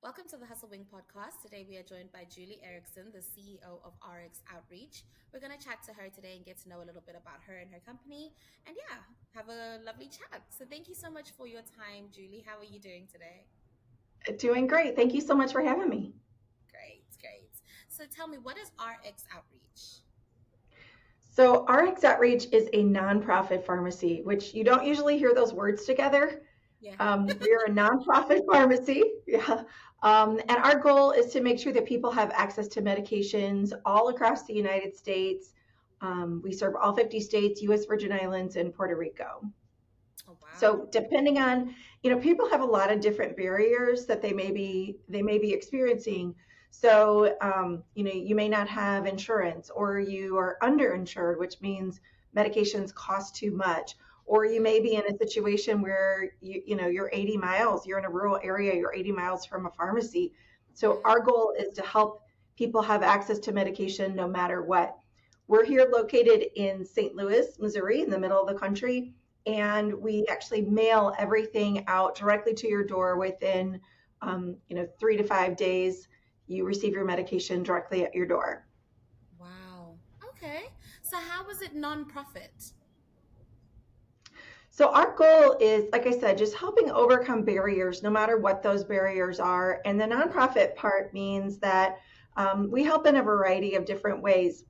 Welcome to the Hustle Wing podcast. Today we are joined by Julie Erickson, the CEO of RX Outreach. We're going to chat to her today and get to know a little bit about her and her company and have a lovely chat. So thank you so much for your time, Julie. How are you doing today? Doing great. Thank you so much for having me. Great, great. So tell me, what is RX Outreach? So, RX Outreach is a nonprofit pharmacy, which you don't usually hear those words together. Yeah. We are a nonprofit pharmacy. Yeah. And our goal is to make sure that people have access to medications all across the United States. We serve all 50 states, US Virgin Islands, and Puerto Rico. Oh, wow. So depending on, people have a lot of different barriers that they may be experiencing. So, you may not have insurance, or you are underinsured, which means medications cost too much. Or you Yeah. may be in a situation where you're 80 miles, you're in a rural area, you're 80 miles from a pharmacy. So Yeah. our goal is to help people have access to medication no matter what. We're here located in St. Louis, Missouri, in the middle of the country, and we actually mail everything out directly to your door within 3 to 5 days. You receive your medication directly at your door. Wow. Okay. So how is it nonprofit? So our goal is, like I said, just helping overcome barriers, no matter what those barriers are. And the Yeah. nonprofit part means that we help in a variety of different ways.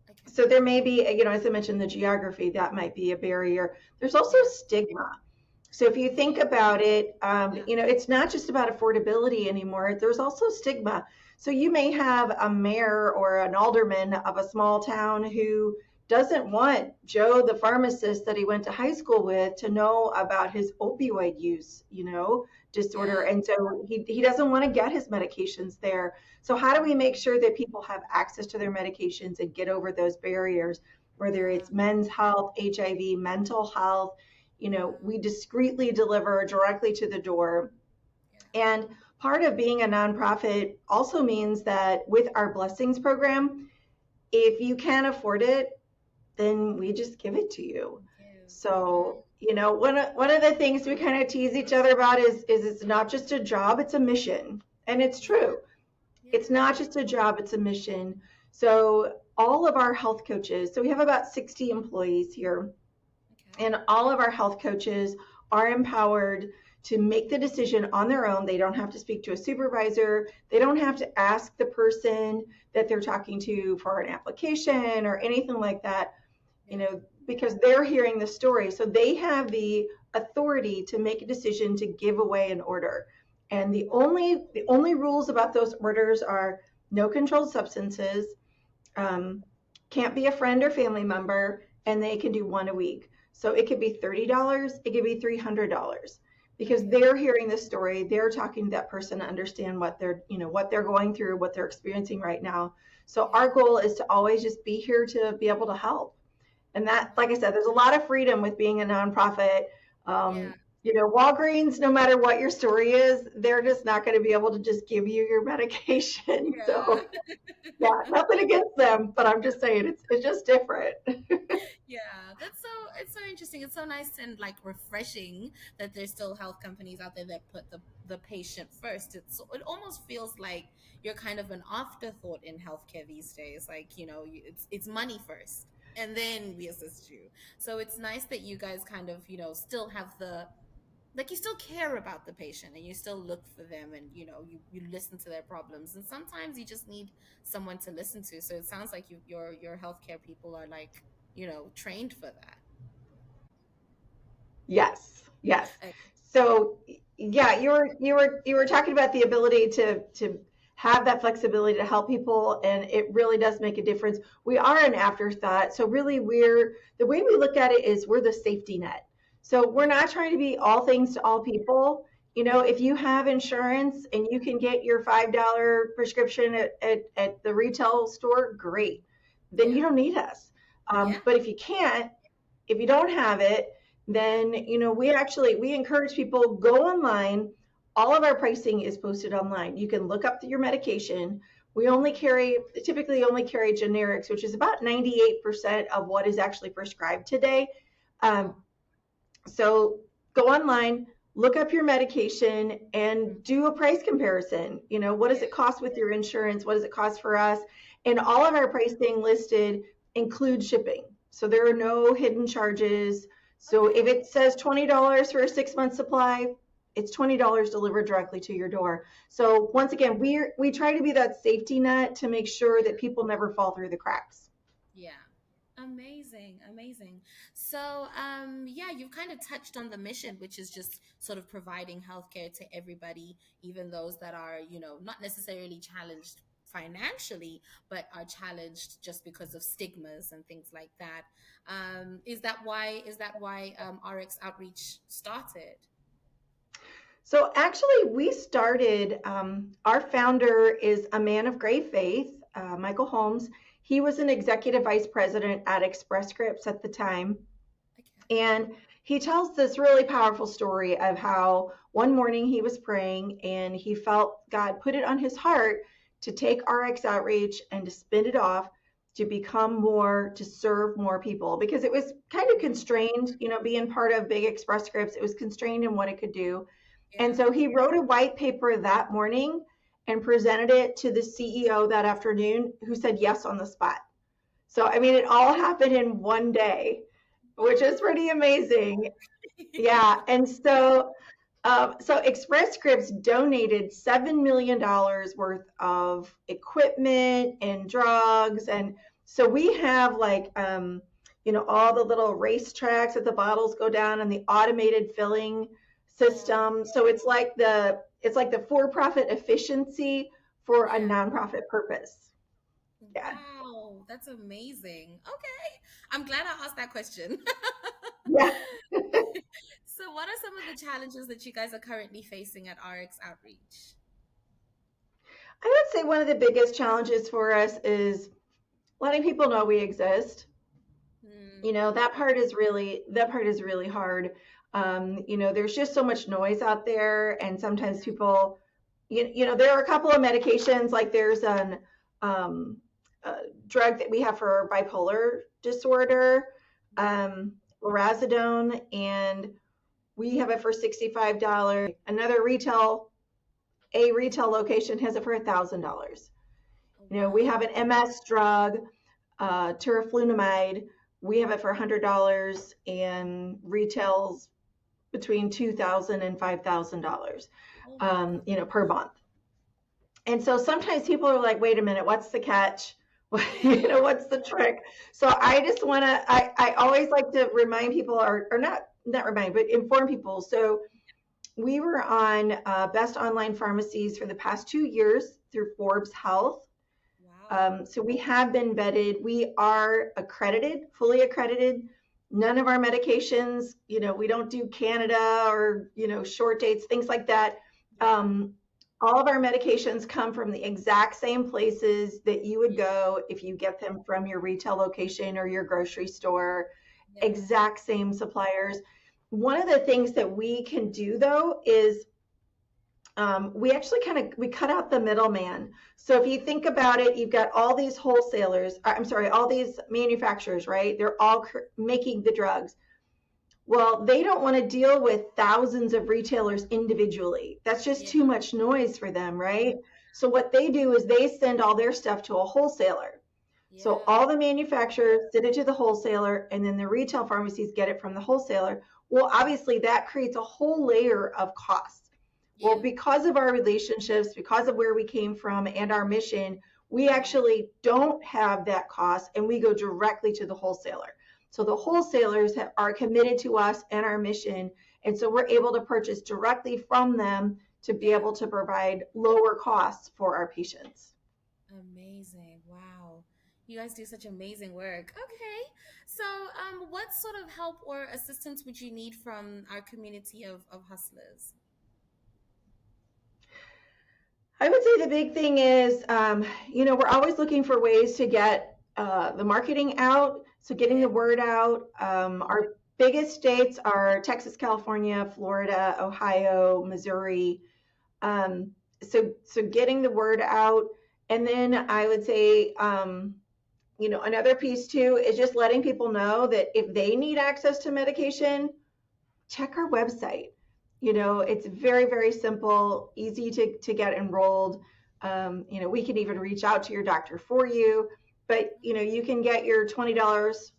Okay. So there may be, as I mentioned, the geography, that might be a barrier. There's also Yeah. stigma. So if you think about it, Yeah. it's not just about affordability anymore. There's also stigma. So you may have a mayor or an alderman of a small town who doesn't want Joe, the pharmacist that he went to high school with, to know about his opioid use, disorder. Yeah. And so he doesn't want to get his medications there. So how do we make sure that people have access to their medications and get over those barriers, whether Yeah. it's men's health, HIV, mental health? We discreetly deliver directly to the door. Yeah. And part of being a nonprofit also means that with our blessings program, if you can't afford it, then we just give it to you. Give. So, one of the things we kind of tease each other about is it's not just a job, it's a mission. And it's Yeah. true. It's Yeah. not just a job, it's a mission. So, all of our health coaches, so we have about 60 employees here, Okay. and all of our health coaches are empowered to make the decision on their own. They don't have to speak to a supervisor. They don't have to ask the person that they're talking to for an application or anything like that, Yeah. because they're hearing the story. So they have the authority to make a decision to give away an order. And the Wow. only rules about those orders are no controlled substances, um, can't be a friend or family member, and they can do one a week. So it could be $30, it could be $300, because Okay. they're hearing the story, they're talking to that person to understand what they're going through, what they're experiencing right now. So Yeah. our goal is to always just be here to be able to help. And that, Wow. like I said, there's a lot of freedom with being a nonprofit. Yeah. Walgreens, no matter what your story is, they're just not going to be able to just give you your medication. Yeah. So yeah, nothing against them, but I'm just saying it's just different. Yeah. That's so it's so interesting. It's so nice and like refreshing that there's still health companies out there that put the patient first. It almost feels like you're kind of an afterthought in healthcare these days. Like, it's money first and then we assist you. So it's nice that you guys kind of, still have the like you still care about the patient and you still look for them and you listen to their problems and sometimes you just need someone to listen to, so it sounds like your healthcare people are like trained for that. Yes, yes. Uh, So yeah, you were talking about the ability to have that flexibility to help people, and it really does make a difference. We are an afterthought, so really the way we look at it is we're the safety net. So we're yeah. not trying to be all things to all people. Yeah. If you have insurance and you can get your $5 prescription at the retail store, great. Then Yeah. you don't need us. Yeah. But if you can't, if you don't have it, Yeah. then we encourage people, go online. All of our pricing is posted online. You can look up your medication. We only Yeah. carry typically only carry generics, which is about 98% of what is actually prescribed today. Wow. um, so go online, look up your medication and do a price comparison. What does Yeah. it cost with your insurance? What does it cost for us? And all of our pricing listed includes shipping. So there are no hidden charges. So if Okay. it says $20 for a 6-month supply, it's $20 delivered directly to your door. So once again, we try to be that safety net to make sure that people never fall through the cracks. Yeah. Amazing, amazing. So, yeah, you've kind of touched on the mission, which is just sort of providing healthcare to everybody, even those that are, not necessarily challenged financially, but are challenged just because of stigmas and things like that. Is that why RX Outreach started? So actually, we started, our founder is a man of great faith, Michael Holmes. He was an executive vice president at Express Scripts at the time. Okay. And he tells this really powerful story of how one morning he was praying and he felt God put it on his heart to take RX Outreach and to spin it off to become more, to serve more people because it was kind of constrained, being part of Big Express Scripts, it was constrained in what it could do. And Yeah. so he wrote a white paper that morning and presented it to the CEO that afternoon, who said yes on the spot. So, I mean, it all happened in one day, which is What? pretty amazing. Yeah. And so Express Scripts donated $7 million worth of equipment and drugs. And so we have like, all the little race tracks that the bottles go down and the automated filling Oh, system. So it's like the for-profit efficiency for a yeah. nonprofit purpose. Yeah. Wow, that's amazing. Okay. I'm glad I asked that question. Yeah. So, what are some of the challenges that you guys are currently facing at RX Outreach? I would say one of the biggest challenges for us is letting people know we exist. Hmm. That part is really hard. There's just so much noise out there, and sometimes people, there are a couple of medications, like there's an um, a drug that we have for bipolar disorder, Yeah. lorazepam, and we have it for $65. Another retail location has it for $1,000. Oh, We have wow. an MS drug, teriflunomide. We have it for $100 and retails between $2,000 and $5,000, Oh my God. per month. And so sometimes people are like, wait a minute, what's the catch? Yeah. What's the trick? So I just want to, I always like to remind people, or not remind, but inform people. So we were on Best Online Pharmacies for the past 2 years through Forbes Health. Wow. So we have been vetted. We are accredited, fully accredited. None of our medications, we don't do Canada or, short dates, things like that. Yeah. All of our medications come from the exact same places that you would go if you get them from your retail location or your grocery store, Yeah. exact same suppliers. One of the things that we can do though is we actually we cut out the middleman. So if you think about it, you've got all these wholesalers, I'm sorry, all these manufacturers, right? They're all making the drugs. Well, they don't want to deal with thousands of retailers individually. That's just Yeah. too much noise for them, right? So what they do is they send all their stuff to a wholesaler. So Yeah. all the manufacturers send it to the wholesaler, and then the retail pharmacies get it from the wholesaler. Well, obviously that creates a whole layer of cost. Well, Yeah. because of our relationships, because of where we came from and our mission, we Yeah. actually don't have that cost and we go directly to the wholesaler. So the Oh, wholesalers are committed to us and our mission. And so we're able to purchase directly from them to be yeah. able to provide lower costs for our patients. Amazing. Wow. You guys do such amazing work. Okay. So, what sort of help or assistance would you need from our community of hustlers? I would say the big thing is, we're always looking for ways to get the marketing out. So getting Yeah. the word out. Our biggest states are Texas, California, Florida, Ohio, Missouri. Um, so getting the word out, and then I would say, another piece too is just letting people know that if they need access to medication, check our website. It's very, very simple, easy to get enrolled. We can even reach out to your doctor for you, but you can get your $20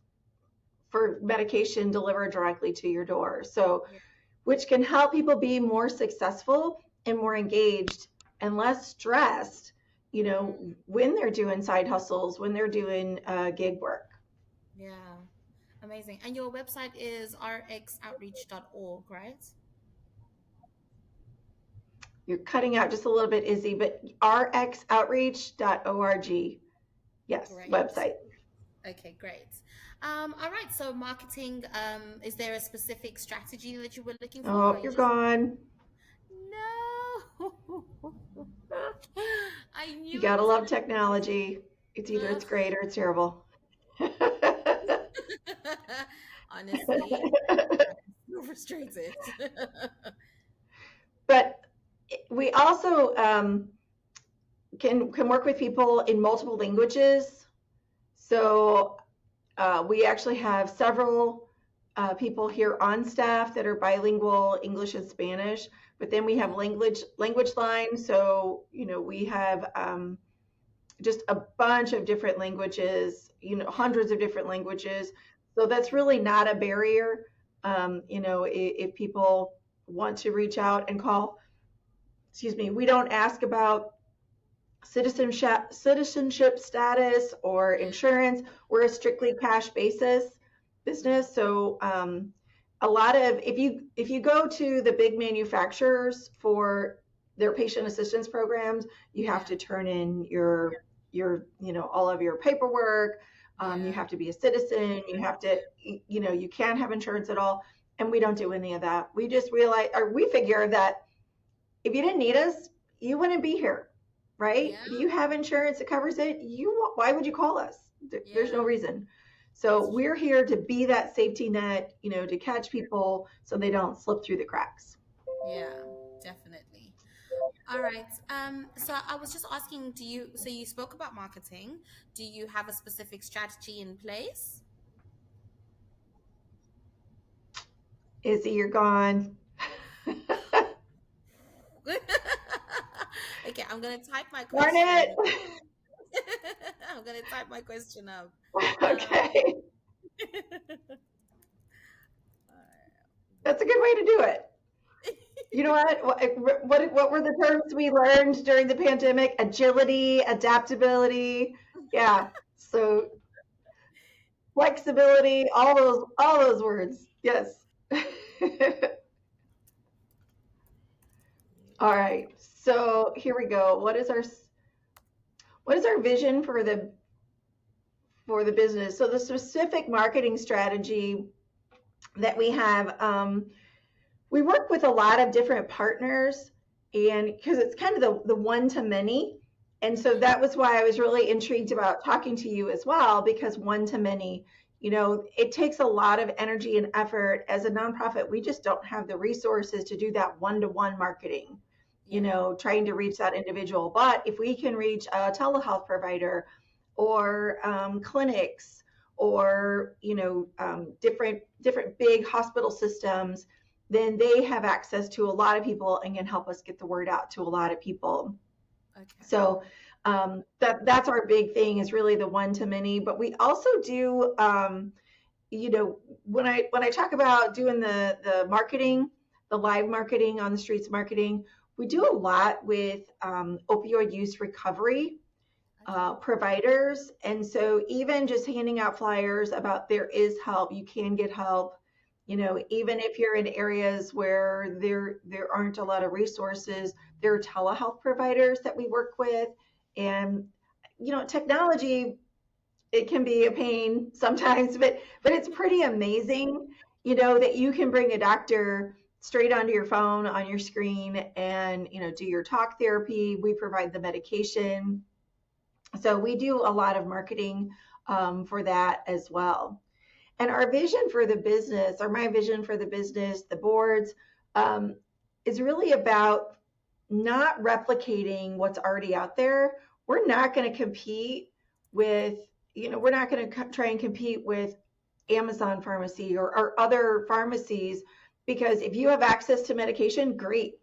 for medication delivered directly to your door. So, Yeah. which can help people be more successful and more engaged and less stressed, when they're doing side hustles, when they're doing gig work. Yeah. Amazing. And your website is rxoutreach.org, right? You're cutting out just a little bit, Izzy, but rxoutreach.org. Yes, Great. website. Okay, great. All right. So marketing, is there a specific strategy that you were looking for, or Oh, you you're just gone. no? I You knew it gotta was love gonna be technology. It's either it's great or it's terrible. honestly, I'm so frustrated. But we also can work with people in multiple languages. So we actually have several people here on staff that are bilingual, English and Spanish. But then we have language lines. So we have just a bunch of different languages. Yeah, Hundreds of different languages. So that's really not a barrier. If people want to reach out and call, excuse me, we don't ask about citizenship status or yeah, insurance. We're a strictly cash basis yeah, business. So a lot of if you go to the big manufacturers for their patient assistance programs, you have yeah, to turn in your all of your paperwork. You yeah, have to be a citizen. You have to you can't have insurance at all. And we don't do any of that. We just realize, or we figure that if you didn't need us, you wouldn't be here, right? yeah, If you have insurance that covers it, why would you call us? There's no yeah. reason. So That's we're here to be that safety net, to catch people so they don't slip through the cracks. yeah, definitely. All right. So I was just asking, so you spoke about marketing. Do you have a specific strategy in place? Izzy, you're gone. Okay, I'm gonna type my Darn it. question. I'm gonna type my question up. Um, Okay. what That's a good way to do it. You know what? What were the terms we learned during the pandemic? Agility, adaptability. Yeah. So flexibility, all those words. Yes. All right. So here we go. What is our vision for the business? So the specific marketing strategy that we have, we work with a lot of different partners, and because it's kind of the one to many. And so Mhm. that was why I was really intrigued about talking to you as well, because one to many, it takes a lot of energy and effort. As a nonprofit, we just don't have the resources to do that one-to-one marketing, Yeah. trying to reach that individual. But if we can reach a telehealth provider or clinics or different big hospital systems, then they have access to a lot of people and can help us get the word out to a lot of people. Okay. So that's our big thing, is really the one to many. But we also do, when I talk about doing the marketing, the live marketing, on the streets marketing, we do a lot with opioid use recovery Okay. providers. And so even just handing out flyers about there is help, you can get help. Even if you're in areas where there aren't a lot of resources, there are telehealth providers that we work with. And technology, it can be a pain sometimes, but it's pretty amazing, that you can bring a doctor straight onto your phone on your screen and do your talk therapy. We provide the medication, so we do a lot of marketing for that as well. And our vision for the business, or my vision for the business, the boards, um, is really about not replicating what's already out there. We're not going to compete with, we're not going to try and compete with Amazon Pharmacy or other pharmacies because if you have access to medication, great.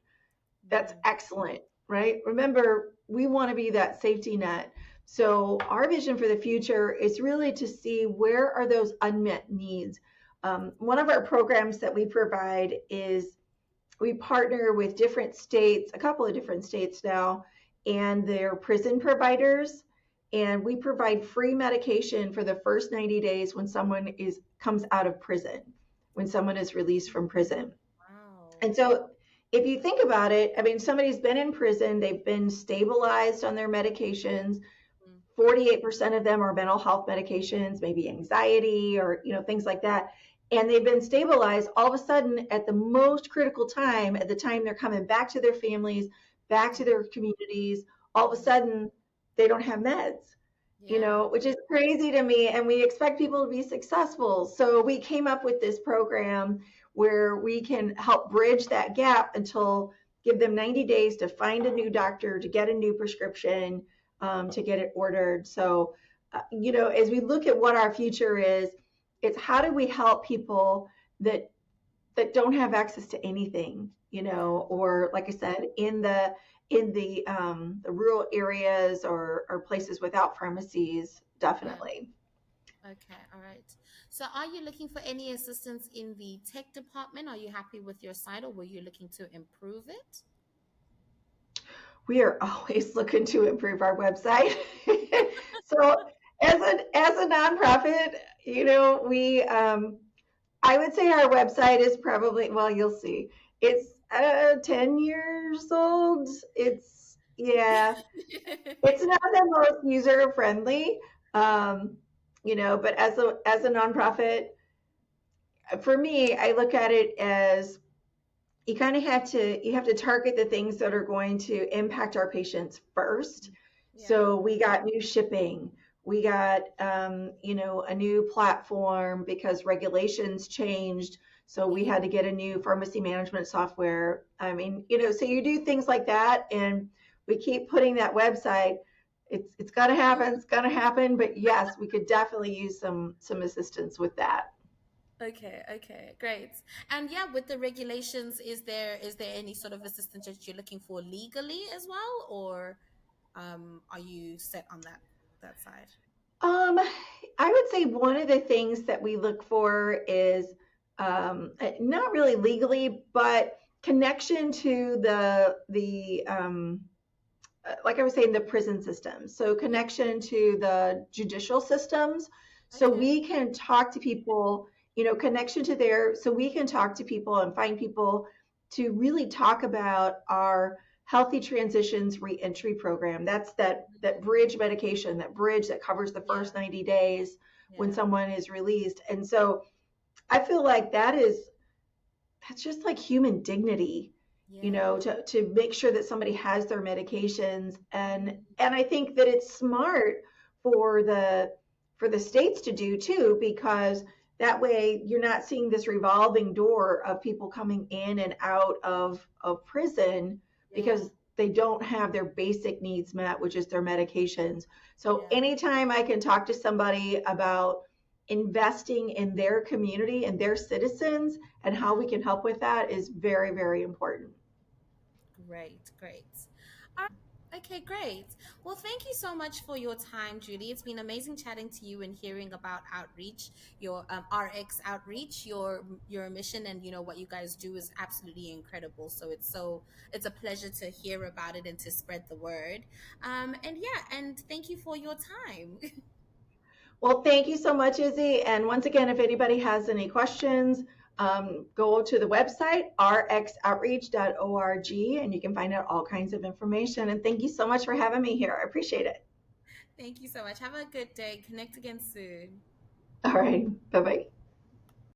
That's Mm. excellent, right? Remember, we want to be that safety net. So our vision for the future is really to see where are those unmet needs. One of our programs that we provide is we partner with different states, a couple of different states now, and their prison providers. And we provide free medication for the first 90 days when someone is comes out of prison, when someone is released from prison. Wow. And so if you think about it, I mean, somebody's been in prison, they've been stabilized on their medications. Mm. 48% of them are mental health medications, maybe anxiety or, things like that. And they've been stabilized all of a sudden at the most critical time, at the time they're coming back to their families, back to their communities, all of a Mm. sudden they don't have meds, Yeah. which is crazy to me. And we expect people to be successful. So we came up with this program where we can help bridge that gap until give them 90 days to find a new doctor, to get a new prescription, to get it ordered. So, as we look at what our future is, it's how do we help people that don't have access to anything, Yeah. or like I said, in the rural areas or places without pharmacies, Yeah. definitely. Okay. All right. So, are you looking for any assistance in the tech department? Are you happy with your site, or were you looking to improve it? We are always looking to improve our website. So as a nonprofit, we I would say our website is probably, well, you'll see. It's 10 years old. It's, yeah, it's not the most user friendly. Um, but as a nonprofit, for me, I look at it as you have to target the things that are going to impact our patients first. Yeah. So we got new shipping, we got a new platform because regulations changed, so we Yeah. had to get a new pharmacy management software. I mean, so you do things like that, and we keep putting that website. It's gonna happen, it's gonna happen, but yes, we could definitely use some assistance with that. Okay, okay, great. And yeah, with the regulations, is there any sort of assistance that you're looking for legally as well, or are you set on that side? I would say one of the things that we look for is not really legally, but connection to like I was saying, the prison system. So Yeah. connection to the judicial systems, so Okay. we can talk to people. Connection to there, so we can talk to people and find people to really talk about our healthy transitions reentry program. That's that bridge medication, that bridge that covers the Yeah. first 90 days when Yeah. someone is released. And so I feel like that's just like human dignity, Yeah. to make sure that somebody has their medications. And I think that it's smart for the states to do too, because that way you're not seeing this revolving door of people coming in and out of prison Yeah. because they don't have their basic needs met, which is their medications. So Yeah. anytime I can talk to somebody about investing in their community and their citizens and how Yeah. we can help with that is very, very important. Great, great. Okay, great. Well, thank you so much for your time, Julie. It's been amazing chatting to you and hearing about outreach, your RX outreach, your mission, and what you guys do is absolutely incredible. So it's a pleasure to hear about it and to spread the word. And yeah, and thank you for your time. Well, thank you so much, Izzy. And once again, if anybody has any questions, go to the website, rxoutreach.org, and you can find out all kinds of information. And thank you so much for having me here. I appreciate it. Thank you so much. Have a good day. Connect again soon. All right. Bye bye.